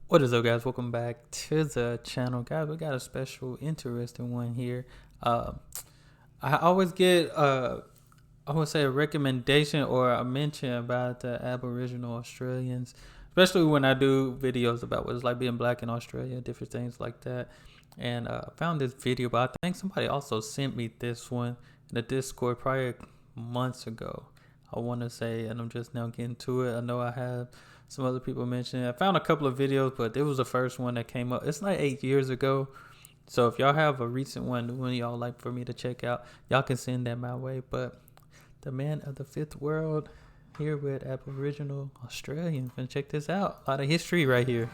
What is up, guys? Welcome back to the channel, guys. We got a special, interesting one here. Uh, I always get, I would say, a recommendation or a mention about the Aboriginal Australians, especially when I do videos about what it's like being black in Australia, different things like that. And I found this video, but I think somebody also sent me this one in the Discord probably months ago. I want to say, and I'm just now getting to it. I know I have some other people mentioned it. I found a couple of videos, but it was the first one that came up. It's like 8 years ago. So if y'all have a recent one y'all like for me to check out, y'all can send that my way. But the man of the fifth world here with Aboriginal Australians. And check this out. A lot of history right here.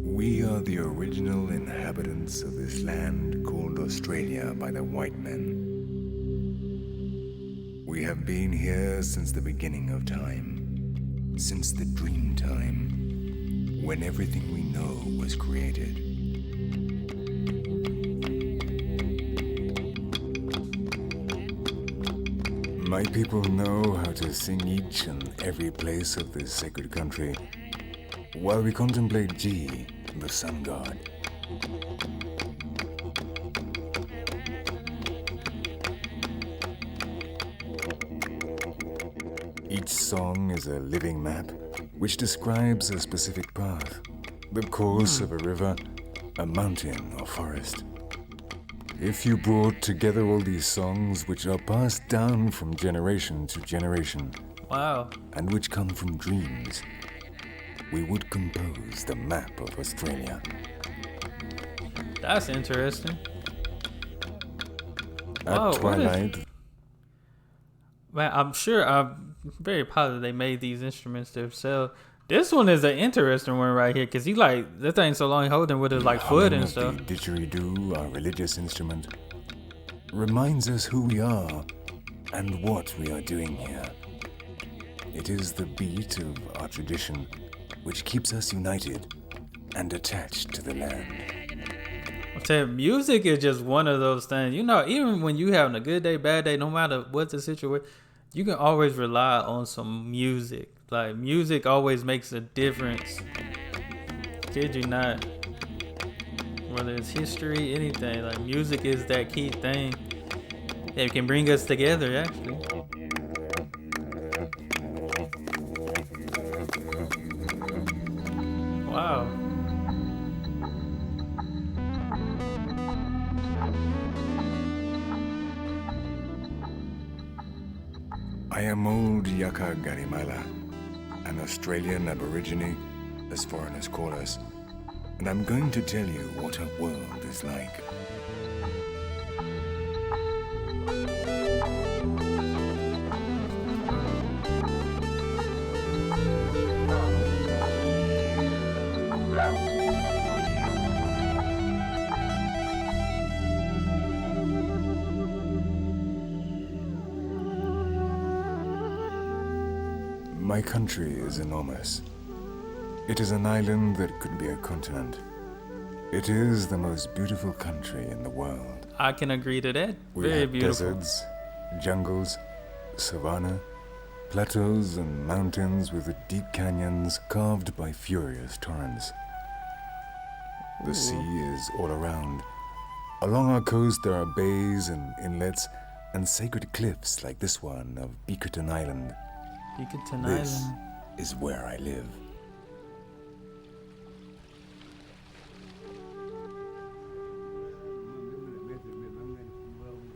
We are the original inhabitants of this land called Australia by the white men. We have been here since the beginning of time, since the dream time, when everything we know was created. My people know how to sing each and every place of this sacred country, while we contemplate G, the sun god. Each song is a living map which describes a specific path, the course of a river, a mountain or forest. If you brought together all these songs which are passed down from generation to generation, Wow. and which come from dreams, we would compose the map of Australia. That's interesting. At Oh, twilight, Man, I'm very positive they made these instruments themselves. This one is an interesting one right here, because he like, that thing so long holding with his like foot and stuff. The didgeridoo, our religious instrument, reminds us who we are and what we are doing here. It is the beat of our tradition which keeps us united and attached to the land. I'm saying music is just one of those things. You know, even when you having a good day, bad day, no matter what the situation, you can always rely on some music. Like, music always makes a difference. Kid you not. Whether it's history, anything, like music is that key thing that can bring us together, actually. Wow. I am old Yaka Garimala, an Australian Aborigine, as foreigners call us, and I'm going to tell you what our world is like. My country is enormous. It is an island that could be a continent. It is the most beautiful country in the world. I can agree to that. We Very have beautiful. deserts, jungles, savanna, plateaus and mountains with deep canyons carved by furious torrents. The sea is all around. Along our coast there are bays and inlets and sacred cliffs like this one of Beakerton Island. Beakerton This Island. is where I live.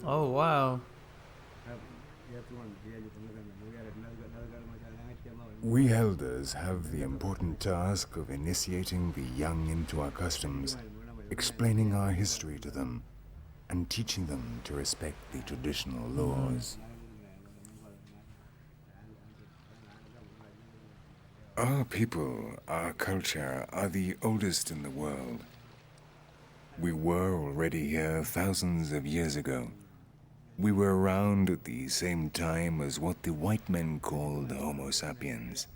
Oh, wow. We elders have the important task of initiating the young into our customs, explaining our history to them, and teaching them to respect the traditional laws. Our people, our culture, are the oldest in the world. We were already here thousands of years ago. We were around at the same time as what the white men called Homo sapiens.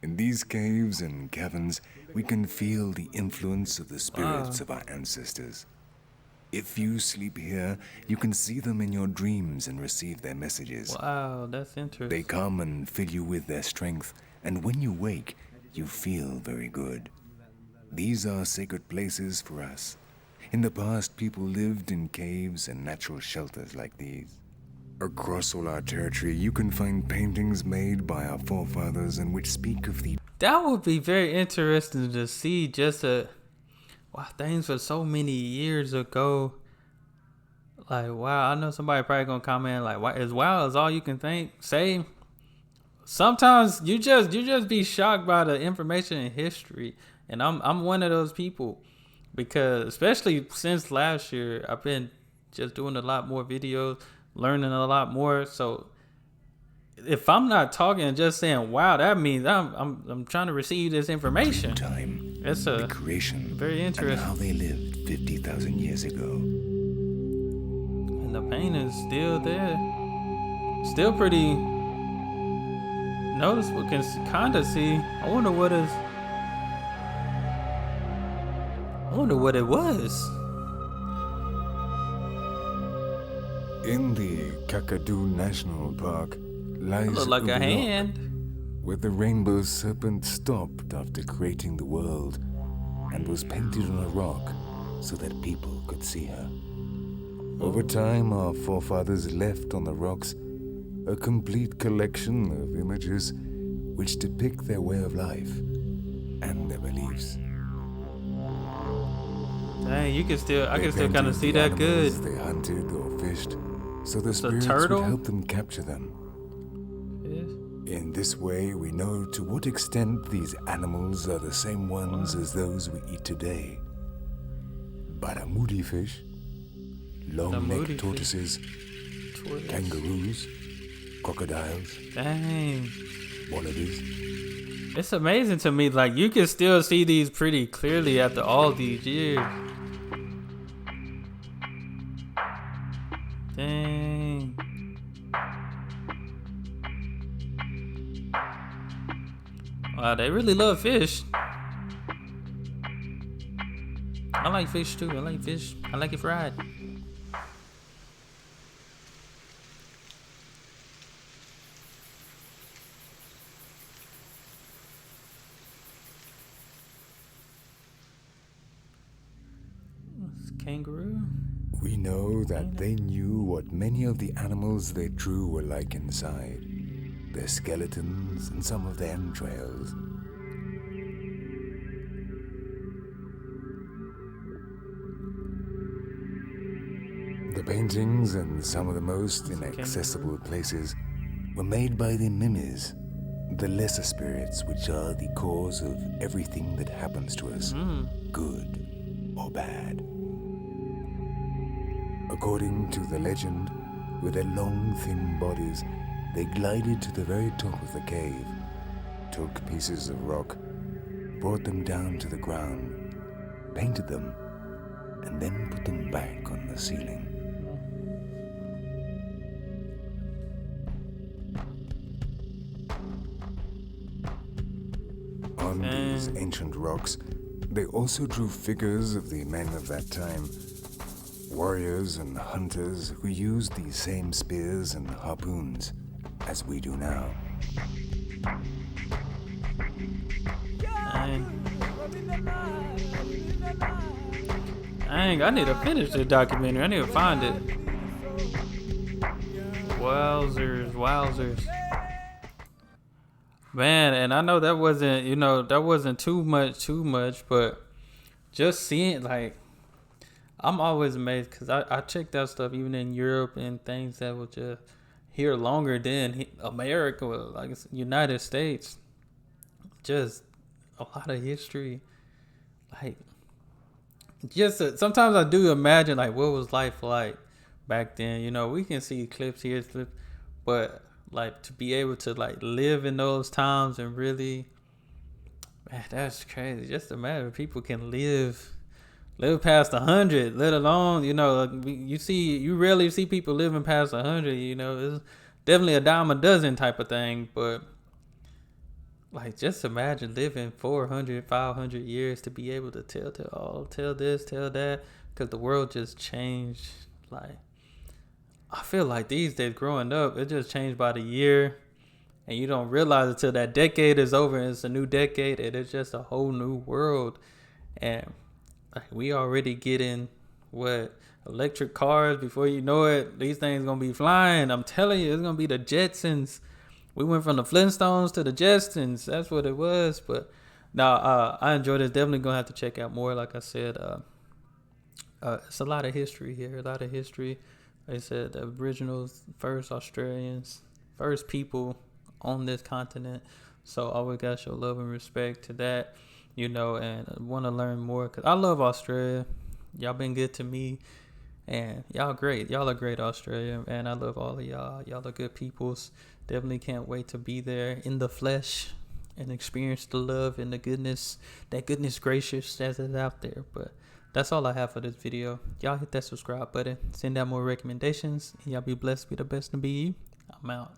In these caves and caverns, we can feel the influence of the spirits of our ancestors. If you sleep here, you can see them in your dreams and receive their messages. Wow, that's interesting. They come and fill you with their strength, and when you wake, you feel very good. These are sacred places for us. In the past, people lived in caves and natural shelters like these. Across all our territory, you can find paintings made by our forefathers and which speak of the... That would be very interesting to see, just things for so many years ago. Like, wow, I know somebody probably gonna comment like, wow is all you can say. Sometimes you just be shocked by the information in history, and I'm one of those people, because especially since last year, I've been just doing a lot more videos, learning a lot more. So if I'm not talking and just saying wow, that means I'm trying to receive this information. Time, It's the creation, very interesting. and how they lived 50,000 years ago. And the paint is still there. Still pretty noticeable. Can kind of see. I wonder what it was. In the Kakadu National Park lies It looked like a Ubirrok, hand. where the rainbow serpent stopped after creating the world and was painted on a rock so that people could see her. Over time, our forefathers left on the rocks a complete collection of images which depict their way of life and their beliefs. Dang, I can still kind painted of see the that good. animals they hunted or fished, so the It's a spirits turtle? would help them capture them. In this way, we know to what extent these animals are the same ones as those we eat today. Barramundi fish, long-necked tortoises, kangaroos, crocodiles, Dang. wallabies. It's amazing to me. Like, you can still see these pretty clearly after all these years. Dang. Wow, they really love fish. I like fish too. I like fish. I like it fried. Kangaroo. We know that they knew what many of the animals they drew were like inside, their skeletons and some of their entrails. The paintings in some of the most inaccessible places were made by the mimis, the lesser spirits which are the cause of everything that happens to us, good or bad. According to the legend, with their long, thin bodies, they glided to the very top of the cave, took pieces of rock, brought them down to the ground, painted them, and then put them back on the ceiling. On these ancient rocks, they also drew figures of the men of that time, warriors and hunters who used these same spears and harpoons as we do now. Dang, I need to finish the documentary. I need to find it. Wowzers. Man, and I know that wasn't too much, but just seeing, like, I'm always amazed because I checked out stuff even in Europe and things that were just here longer than America, like United States. Just a lot of history. Like, just sometimes I do imagine, like, what was life like back then. We can see clips here, but like to be able to like live in those times and really, man, that's crazy. Just imagine people can live past 100, let alone, you rarely see people living past 100. It's definitely a dime a dozen type of thing, but like, just imagine living 400, 500 years to be able to tell this, tell that, because the world just changed. Like, I feel like these days growing up, it just changed by the year. And you don't realize until that decade is over and it's a new decade, and it's just a whole new world. And like, we already getting what, electric cars. Before you know it, these things gonna be flying. I'm telling you, it's gonna be the Jetsons. We went from the Flintstones to the Jetsons. That's what it was. But now, I enjoyed it. Definitely gonna have to check out more. Like I said, it's a lot of history here. A lot of history. Like I said, the Aboriginals, first Australians, first people on this continent. So I always got to show love and respect to that, and I want to learn more because I love Australia. Y'all been good to me, and y'all great. Y'all are great, Australia, and I love all of y'all. Y'all are good peoples. Definitely can't wait to be there in the flesh and experience the love and the goodness, that goodness gracious that is out there. But that's all I have for this video. Y'all hit that subscribe button, send out more recommendations, and y'all be blessed, be the best to be you. I'm out.